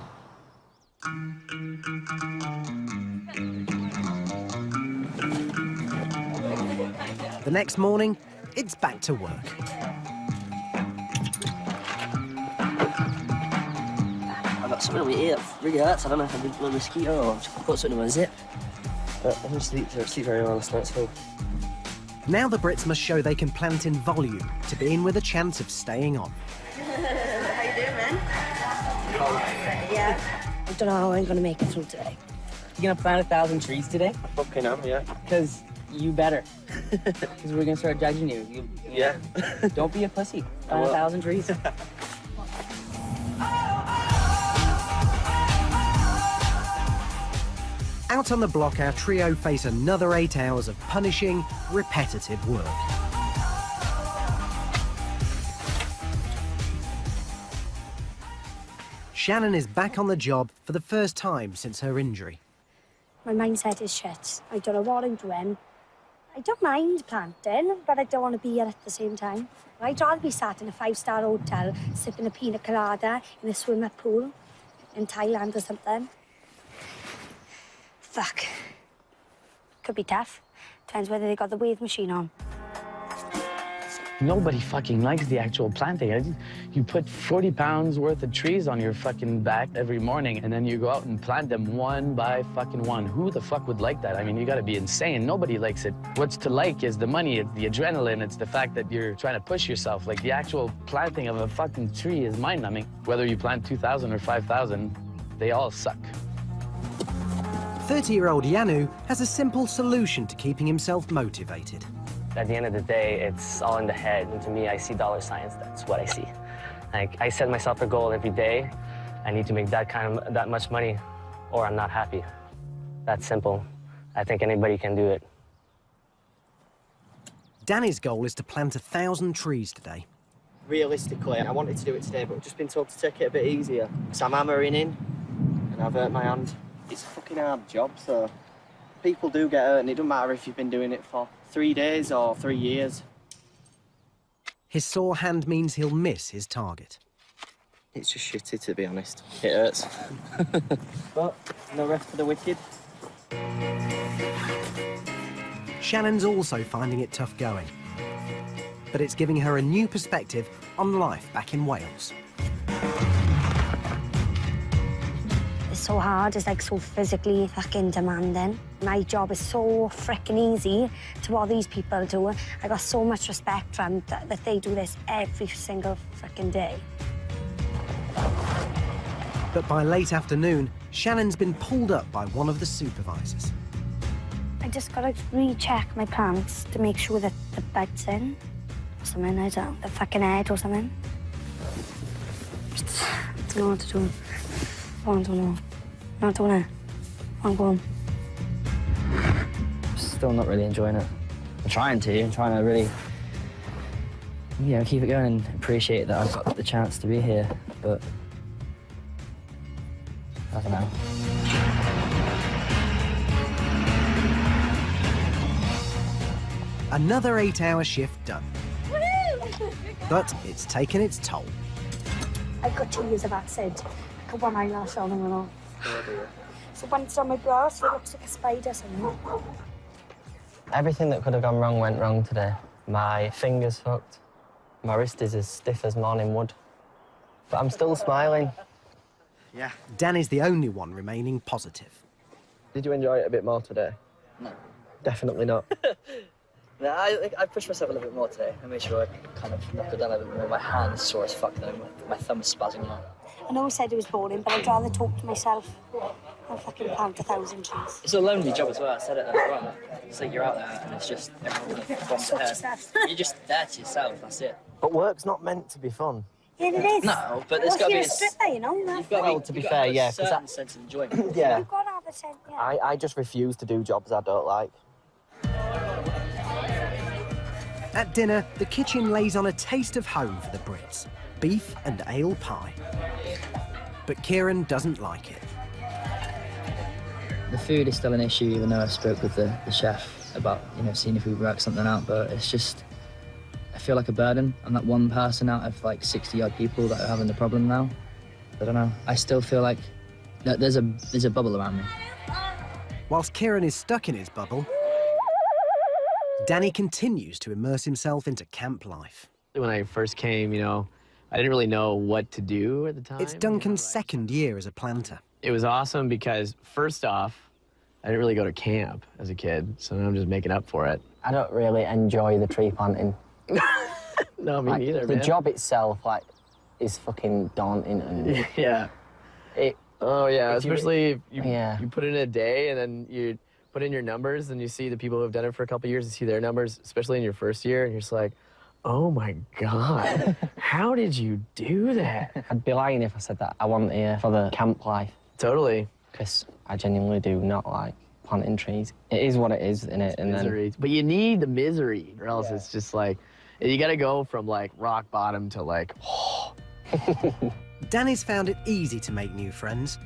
Speaker 3: The next morning, it's back to work.
Speaker 8: I got something over here that really hurts. I don't know if I've been a mosquito or I've just put something in my zip. But I didn't sleep very well last night, so.
Speaker 3: Now the Brits must show they can plant in volume to be in with a chance of staying on.
Speaker 1: How you doing, man? Yeah. I don't know how I'm going to make it through today.
Speaker 8: You gonna plant 1,000 trees today?
Speaker 17: Fucking am, yeah.
Speaker 8: Because you better. Because we're gonna start judging you.
Speaker 17: Yeah.
Speaker 8: Don't be a pussy. Plant 1,000 trees.
Speaker 3: Out on the block, our trio face another 8 hours of punishing, repetitive work. Shannon is back on the job for the first time since her injury.
Speaker 1: My mindset is shit. I don't know what I'm doing. I don't mind planting, but I don't want to be here at the same time. I'd rather be sat in a 5-star hotel, sipping a pina colada in a swimming pool in Thailand or something. Fuck. Could be tough. Depends whether they got the wave machine on.
Speaker 5: Nobody fucking likes the actual planting. You put 40 pounds worth of trees on your fucking back every morning, and then you go out and plant them one by fucking one. Who the fuck would like that? I mean, you gotta be insane. Nobody likes it. What's to like is the money, it's the adrenaline, it's the fact that you're trying to push yourself. Like, the actual planting of a fucking tree is mind-numbing. Whether you plant 2,000 or 5,000, they all suck.
Speaker 3: 30-year-old Yanu has a simple solution to keeping himself motivated.
Speaker 13: At the end of the day, it's all in the head. And to me, I see dollar signs. That's what I see. Like, I set myself a goal every day. I need to make that much money, or I'm not happy. That's simple. I think anybody can do it.
Speaker 3: Danny's goal is to plant 1,000 trees today.
Speaker 2: Realistically, I wanted to do it today, but I've just been told to take it a bit easier. So I'm hammering in, and I've hurt my hand. It's a fucking hard job, so people do get hurt, and it doesn't matter if you've been doing it for 3 days or 3 years.
Speaker 3: His sore hand means he'll miss his target.
Speaker 2: It's just shitty, to be honest. It hurts. But no rest for the wicked.
Speaker 3: Shannon's also finding it tough going. But it's giving her a new perspective on life back in Wales.
Speaker 1: It's so hard, it's like so physically fucking demanding. My job is so frickin' easy to what these people do. I got so much respect from that they do this every single frickin' day.
Speaker 3: But by late afternoon, Shannon's been pulled up by one of the supervisors.
Speaker 1: I just gotta recheck my plants to make sure that the bud's in. Or something, I don't know, the fucking head or something. I don't know what to do. I don't know. Not doing it. I'm going.
Speaker 8: Still not really enjoying it. I'm trying to really, you know, keep it going and appreciate that I've got the chance to be here, but I don't know.
Speaker 3: Another 8-hour shift done. But it's taken its toll.
Speaker 1: I've got 2 years of acid. I got one eyelash on and all. So when it's on my brow, so it looks like a spider or something.
Speaker 2: Everything that could have gone wrong went wrong today. My finger's hooked. My wrist is as stiff as morning wood. But I'm still smiling.
Speaker 3: Yeah. Danny's the only one remaining positive.
Speaker 2: Did you enjoy it a bit more today?
Speaker 8: No.
Speaker 2: Definitely not.
Speaker 8: No, I pushed myself a little bit more today. I made sure I kind of knocked it down a bit more. My hand's sore as fuck though. My thumb's spazzing out.
Speaker 1: I know I said it was boring, but I'd rather talk to myself than fucking plant 1,000 trees.
Speaker 8: It's a lonely job as well. I said it earlier on. It's like you're out there and it's just everyone from the head. You're just there to yourself. That's it.
Speaker 2: But work's not meant to be fun.
Speaker 1: Yeah, it is.
Speaker 8: No, but there's got to be a
Speaker 1: stripper, you know.
Speaker 8: You've got
Speaker 2: to be fair, yeah,
Speaker 8: because that sense of enjoyment.
Speaker 2: Yeah.
Speaker 1: You've got to have a sense. Yeah.
Speaker 2: I just refuse to do jobs I don't like.
Speaker 3: At dinner, the kitchen lays on a taste of home for the Brits. Beef and ale pie. But Kieran doesn't like it.
Speaker 8: The food is still an issue, even though I spoke with the chef about, seeing if we work something out, but it's just, I feel like a burden. I'm that one person out of like 60-odd people that are having the problem now. I don't know. I still feel like that there's a bubble around me.
Speaker 3: Whilst Kieran is stuck in his bubble, Danny continues to immerse himself into camp life.
Speaker 7: When I first came, I didn't really know what to do at the time.
Speaker 3: It's Duncan's second year as a planter.
Speaker 7: It was awesome because, first off, I didn't really go to camp as a kid, so now I'm just making up for it.
Speaker 19: I don't really enjoy the tree planting.
Speaker 7: No, me neither,
Speaker 19: The
Speaker 7: man.
Speaker 19: job itself, is fucking daunting. And
Speaker 7: Yeah. Oh, yeah,
Speaker 19: if you-
Speaker 7: especially if
Speaker 19: Yeah.
Speaker 7: you put in a day and then you put in your numbers and you see the people who have done it for a couple of years and see their numbers, especially in your first year, and you're just like, oh my God, how did you do that?
Speaker 19: I'd be lying if I said that I want here for the camp life.
Speaker 7: Totally.
Speaker 19: Because I genuinely do not like planting trees. It is what it is, innit? And
Speaker 7: Misery. But you need the misery, or else it's just like, you gotta go from like rock bottom to like,
Speaker 3: Danny's found it easy to make new friends,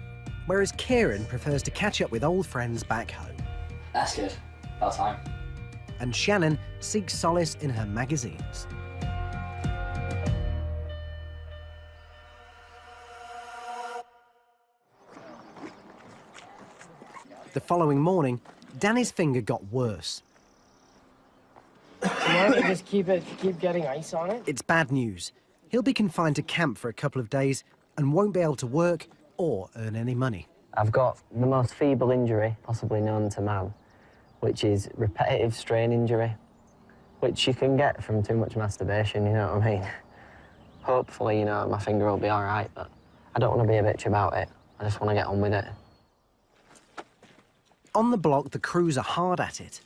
Speaker 3: whereas Kieran prefers to catch up with old friends back home.
Speaker 8: That's good. About time.
Speaker 3: And Shannon seeks solace in her magazines. The following morning, Danny's finger got worse.
Speaker 4: Why don't you just keep getting ice on it?
Speaker 3: It's bad news. He'll be confined to camp for a couple of days and won't be able to work or earn any money.
Speaker 19: I've got the most feeble injury possibly known to man, which is repetitive strain injury, which you can get from too much masturbation, you know what I mean? Hopefully, my finger will be all right, but I don't want to be a bitch about it. I just want to get on with it.
Speaker 3: On the block, the crews are hard at it.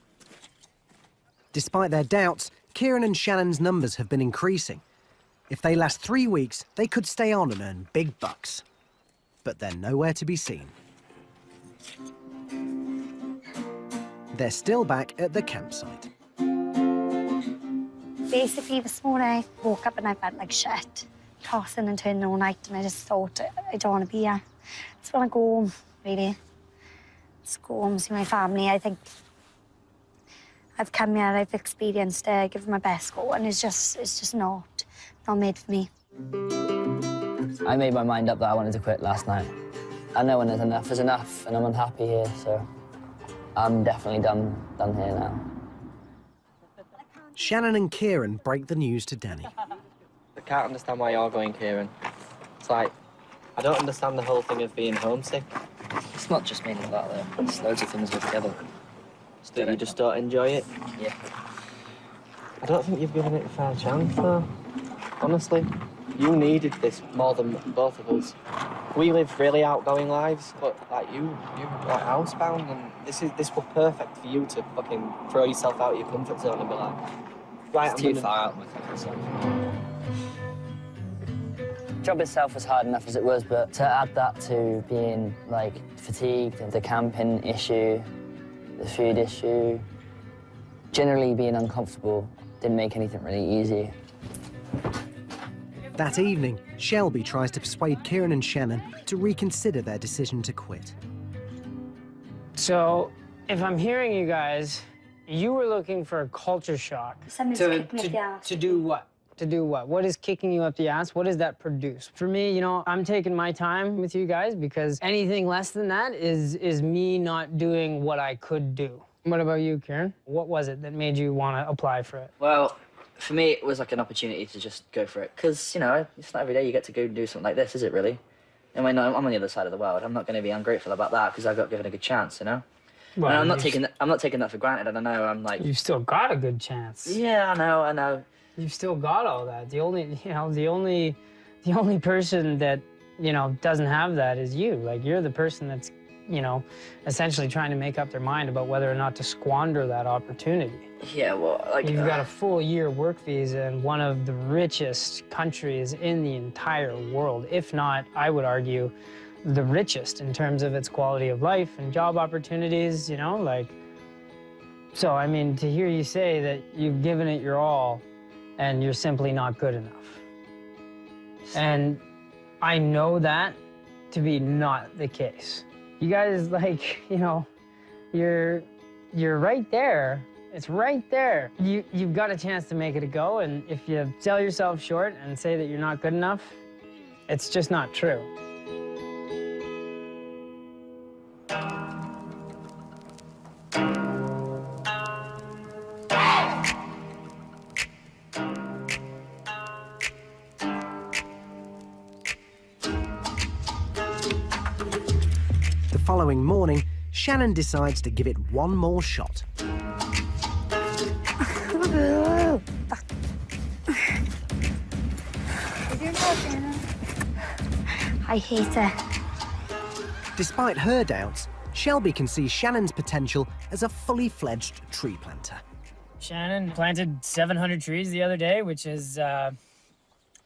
Speaker 3: Despite their doubts, Kieran and Shannon's numbers have been increasing. If they last 3 weeks, they could stay on and earn big bucks. But they're nowhere to be seen. They're still back at the campsite.
Speaker 1: Basically, this morning I woke up and I felt like shit, tossing and turning all night, and I just thought, I don't want to be here. I just want to go home, really. Just go home, see my family. I think I've come here, I've experienced it, given my best go, and it's just not made for me.
Speaker 8: I made my mind up that I wanted to quit last night. I know when enough is enough, and I'm unhappy here, so I'm definitely done here now.
Speaker 3: Shannon and Kieran break the news to Danny.
Speaker 2: I can't understand why you're going, Kieran. It's like, I don't understand the whole thing of being homesick.
Speaker 8: It's not just meaning that, though. It's loads of things altogether.
Speaker 2: That you just don't enjoy it?
Speaker 8: Yeah.
Speaker 2: I don't think you've given it a fair chance, though. Honestly, you needed this more than both of us. We live really outgoing lives, but like you're like housebound, and this was perfect for you to fucking throw yourself out of your comfort zone and be like, right,
Speaker 8: It's too far out of my comfort zone. The job itself was hard enough as it was, but to add that to being like fatigued, the camping issue, the food issue, generally being uncomfortable didn't make anything really easy.
Speaker 3: That evening, Shelby tries to persuade Kieran and Shannon to reconsider their decision to quit.
Speaker 4: So, if I'm hearing you guys, you were looking for a culture shock.
Speaker 1: Somebody's kicking me up the ass.
Speaker 4: To do what? To do what? What is kicking you up the ass? What does that produce? For me, I'm taking my time with you guys because anything less than that is me not doing what I could do. What about you, Kieran? What was it that made you want to apply for it?
Speaker 8: Well, for me, it was like an opportunity to just go for it. Because, it's not every day you get to go and do something like this, is it really? I mean, I'm on the other side of the world. I'm not going to be ungrateful about that because I got given a good chance,
Speaker 4: Well,
Speaker 8: and I'm not taking that for granted, and I know I'm like...
Speaker 4: You've still got a good chance.
Speaker 8: Yeah, I know.
Speaker 4: You've still got all that. The only person that, doesn't have that is you. Like, you're the person that's, essentially trying to make up their mind about whether or not to squander that opportunity.
Speaker 8: Yeah, well, like...
Speaker 4: You've got a full year work visa in one of the richest countries in the entire world, if not, I would argue, the richest in terms of its quality of life and job opportunities, So, I mean, to hear you say that you've given it your all and you're simply not good enough. And I know that to be not the case. You guys, like, you know, you're right there. It's right there. You've got a chance to make it a go, and if you sell yourself short and say that you're not good enough, it's just not true.
Speaker 3: The following morning, Shannon decides to give it one more shot.
Speaker 1: I hate it.
Speaker 3: Despite her doubts, Shelby can see Shannon's potential as a fully fledged tree planter.
Speaker 4: Shannon planted 700 trees the other day, which is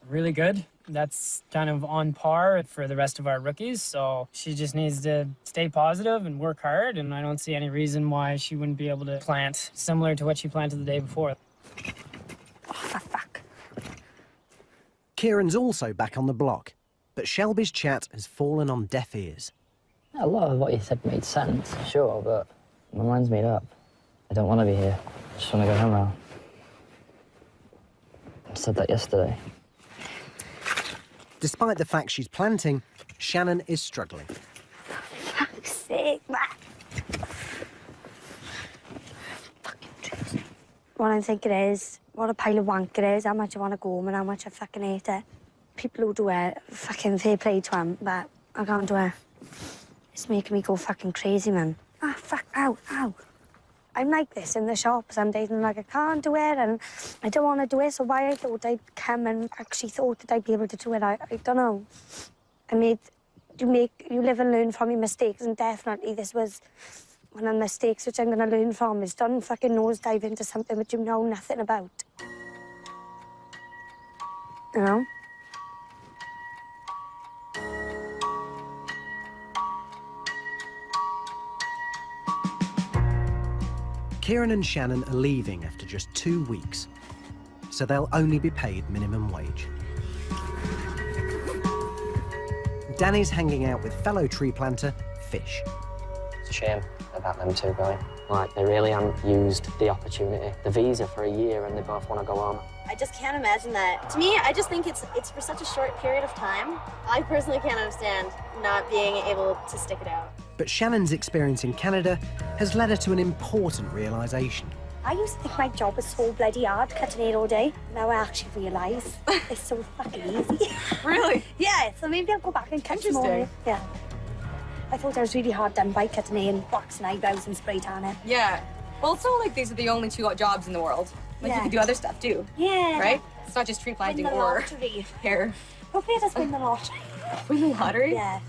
Speaker 4: really good. That's kind of on par for the rest of our rookies, so she just needs to stay positive and work hard, and I don't see any reason why she wouldn't be able to plant similar to what she planted the day before.
Speaker 1: Oh, fuck.
Speaker 3: Kieran's also back on the block, but Shelby's chat has fallen on deaf ears.
Speaker 8: A lot of what you said made sense, sure, but my mind's made up. I don't want to be here. I just want to go home now. I said that yesterday.
Speaker 3: Despite the fact she's planting, Shannon is struggling.
Speaker 1: Fuck's sake, man. Fucking trees. What I'm thinking is, what a pile of wank it is, how much I want to go home and how much I fucking hate it. People who do it, fucking fair play to them, but I can't do it. It's making me go fucking crazy, man. Ah, fuck, ow, ow. I'm like this in the shop some days, and I'm like, I can't do it, and I don't want to do it, so why I thought I'd come and actually thought that I'd be able to do it, I don't know. You live and learn from your mistakes, and definitely this was one of the mistakes which I'm going to learn from, is don't fucking nosedive into something which you know nothing about. You know?
Speaker 3: Kieran and Shannon are leaving after just 2 weeks, so they'll only be paid minimum wage. Danny's hanging out with fellow tree planter, Fish.
Speaker 8: It's a shame about them two going. Like, they really haven't used the opportunity. The visa for a year and they both want to go home.
Speaker 9: I just can't imagine that. To me, I just think it's for such a short period of time. I personally can't understand not being able to stick it out.
Speaker 3: But Shannon's experience in Canada has led her to an important realisation.
Speaker 1: I used to think my job was so bloody hard, cutting hair all day. Now I actually realise it's so fucking easy.
Speaker 14: Really?
Speaker 1: Yeah, so maybe I'll go back and cut some more.
Speaker 14: Interesting.
Speaker 1: Yeah. I thought I was really hard done by cutting hair and waxing eyebrows and spray tanning.
Speaker 14: Yeah. Well, it's not like these are the only two jobs in the world. Like, you could do other stuff, too.
Speaker 1: Yeah.
Speaker 14: Right? It's not just tree planting
Speaker 1: Win the
Speaker 14: or
Speaker 1: lottery.
Speaker 14: hair.
Speaker 1: Hopefully I just win the lottery.
Speaker 14: Win the lottery?
Speaker 1: Yeah.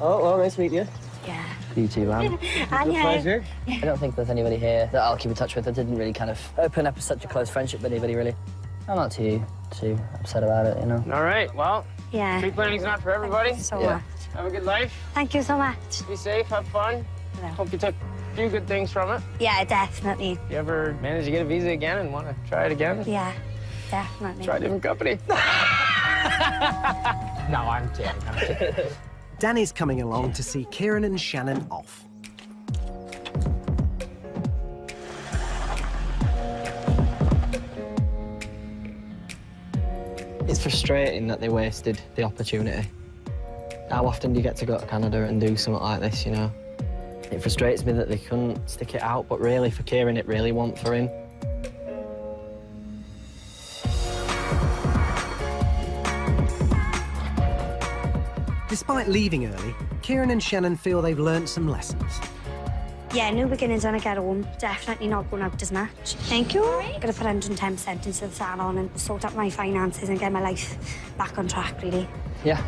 Speaker 19: Oh, well, nice to meet you.
Speaker 1: Yeah.
Speaker 8: You too, man.
Speaker 1: And you.
Speaker 19: Pleasure.
Speaker 8: I don't think there's anybody here that I'll keep in touch with. I didn't really kind of open up such a close friendship with anybody, really. I'm not too upset about it, you know.
Speaker 4: All right, well,
Speaker 1: Yeah.
Speaker 4: tree planting's not for everybody.
Speaker 1: Thank you so much.
Speaker 4: Have a good life.
Speaker 1: Thank you so much.
Speaker 4: Be safe, have fun.
Speaker 1: Yeah.
Speaker 4: Hope you took a few good things from it.
Speaker 1: Yeah, definitely.
Speaker 4: If you ever manage to get a visa again and want to try it again,
Speaker 1: Yeah, definitely.
Speaker 4: try a different company. No, I'm kidding.
Speaker 3: Danny's coming along to see Kieran and Shannon off.
Speaker 2: It's frustrating that they wasted the opportunity. How often do you get to go to Canada and do something like this, you know? It frustrates me that they couldn't stick it out, but really for Kieran, it really won't for him.
Speaker 3: Despite leaving early, Kieran and Shannon feel they've learned some lessons.
Speaker 1: Yeah, new beginnings when I get home. Definitely not going out as much. Thank you. Gonna put 110% into the salon and sort out my finances and get my life back on track, really.
Speaker 8: Yeah.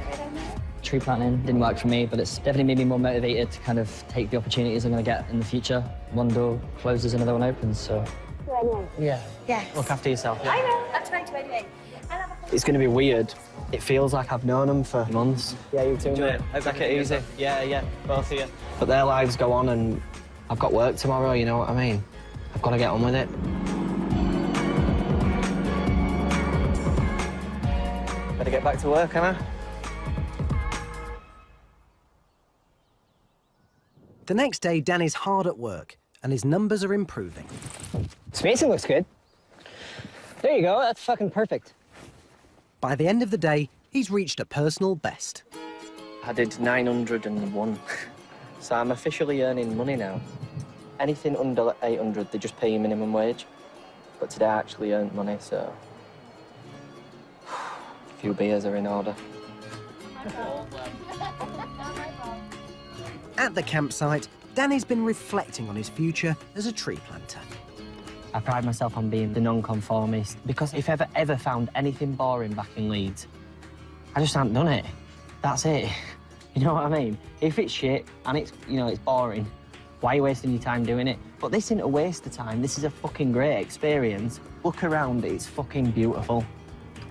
Speaker 8: Tree planting didn't work for me, but it's definitely made me more motivated to kind of take the opportunities I'm going to get in the future. One door closes, another one opens, so...
Speaker 2: Yeah.
Speaker 1: Yes.
Speaker 2: Look after yourself.
Speaker 1: I know. I'm trying to anyway.
Speaker 2: It's going to be weird. It feels like I've known them for months.
Speaker 19: Yeah, you too,
Speaker 2: Enjoy
Speaker 19: mate.
Speaker 2: it.
Speaker 19: Hope
Speaker 2: Take
Speaker 19: you
Speaker 2: it
Speaker 19: have a
Speaker 2: easy.
Speaker 19: good one.
Speaker 2: Yeah, both of you. But their lives go on and I've got work tomorrow, you know what I mean? I've got to get on with it.
Speaker 19: Better get back to work, Anna.
Speaker 3: The next day, Danny's hard at work, and his numbers are improving.
Speaker 19: Spacing looks good. There you go, that's fucking perfect.
Speaker 3: By the end of the day, he's reached a personal best.
Speaker 2: I did 901, so I'm officially earning money now. Anything under 800, they just pay you minimum wage. But today I actually earned money, so a few beers are in order.
Speaker 3: At the campsite, Danny's been reflecting on his future as a tree planter.
Speaker 11: I pride myself on being the non-conformist, because if I ever found anything boring back in Leeds, I just haven't done it. That's it. You know what I mean? If it's shit and it's, you know, it's boring, why are you wasting your time doing it? But this isn't a waste of time. This is a fucking great experience. Look around, it's fucking beautiful.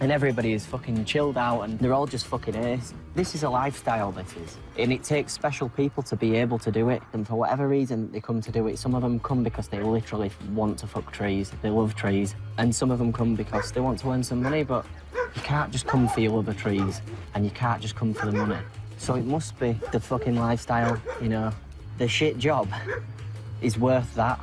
Speaker 11: And everybody is fucking chilled out and they're all just fucking ace. This is a lifestyle, this is. And it takes special people to be able to do it. And for whatever reason they come to do it, some of them come because they literally want to fuck trees. They love trees. And some of them come because they want to earn some money, but you can't just come for your love of trees and you can't just come for the money. So it must be the fucking lifestyle, you know. The shit job is worth that.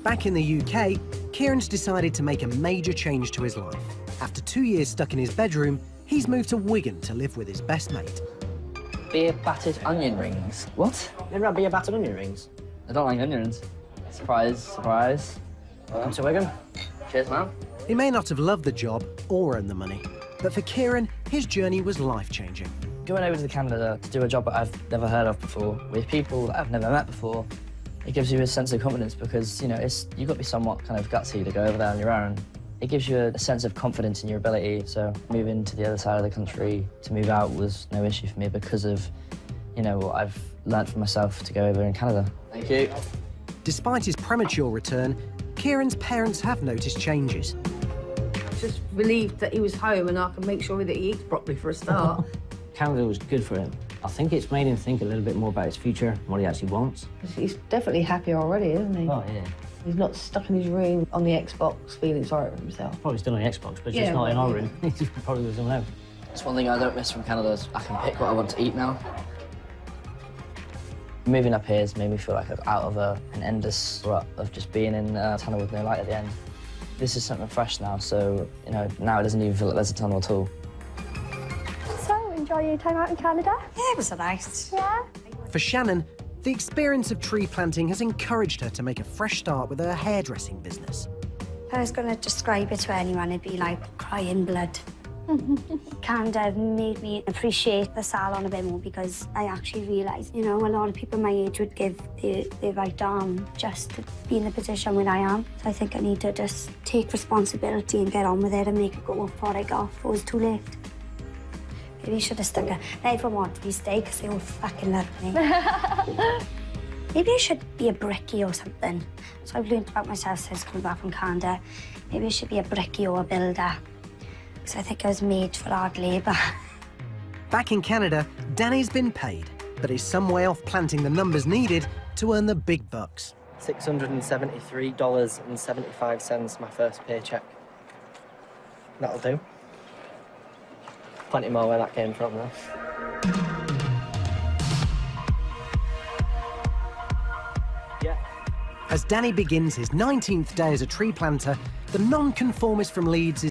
Speaker 3: Back in the UK, Kieran's decided to make a major change to his life. After 2 years stuck in his bedroom, he's moved to Wigan to live with his best mate.
Speaker 8: Beer battered onion rings. What?
Speaker 11: Never had beer battered onion rings?
Speaker 8: I don't like onions. Surprise, surprise. Welcome to Wigan. Cheers, man.
Speaker 3: He may not have loved the job or earned the money, but for Kieran, his journey was life-changing.
Speaker 8: Going over to Canada to do a job that I've never heard of before, with people that I've never met before, it gives you a sense of confidence because, you know, you've got to be somewhat kind of gutsy to go over there on your own. It gives you a sense of confidence in your ability. So moving to the other side of the country, to move out was no issue for me because of, you know, what I've learned for myself to go over in Canada.
Speaker 3: Thank you. Despite his premature return, Kieran's parents have noticed changes.
Speaker 10: Just relieved that he was home and I can make sure that he eats properly for a start.
Speaker 20: Canada was good for him. I think it's made him think a little bit more about his future, what he actually wants.
Speaker 10: He's definitely happy already, isn't he?
Speaker 20: Oh, yeah.
Speaker 10: He's not stuck in his room on the Xbox feeling sorry for himself.
Speaker 20: Probably still on the Xbox, but
Speaker 10: Yeah,
Speaker 20: just not in our
Speaker 10: well,
Speaker 20: room. He probably doesn't know.
Speaker 8: That's one thing I don't miss from Canada is I can pick what I want to eat now. Moving up here has made me feel like I'm out of an endless rut of just being in a tunnel with no light at the end. This is something fresh now, so, you know, now it doesn't even feel like there's a tunnel at all.
Speaker 1: So, enjoy your time out in Canada? Yeah, it was nice. Yeah.
Speaker 3: For Shannon, the experience of tree planting has encouraged her to make a fresh start with her hairdressing business.
Speaker 1: If I was going to describe it to anyone, it'd be like crying blood. Canada made me appreciate the salon a bit more because I actually realised, you know, a lot of people my age would give their right arm just to be in the position where I am. So I think I need to just take responsibility and get on with it and make it go before I got before it's too late. Maybe I should have stuck it. Now everyone wanted me to stay because they all fucking loved me. Maybe I should be a brickie or something. So I've learned about myself since coming back from Canada. Maybe I should be a brickie or a builder. I think I was made for hard labour.
Speaker 3: Back in Canada, Danny's been paid, but is some way off planting the numbers needed to earn the big bucks.
Speaker 2: $673.75, my first paycheck. That'll do. Plenty more where that came from, though.
Speaker 3: As Danny begins his 19th day as a tree planter, the non-conformist from Leeds is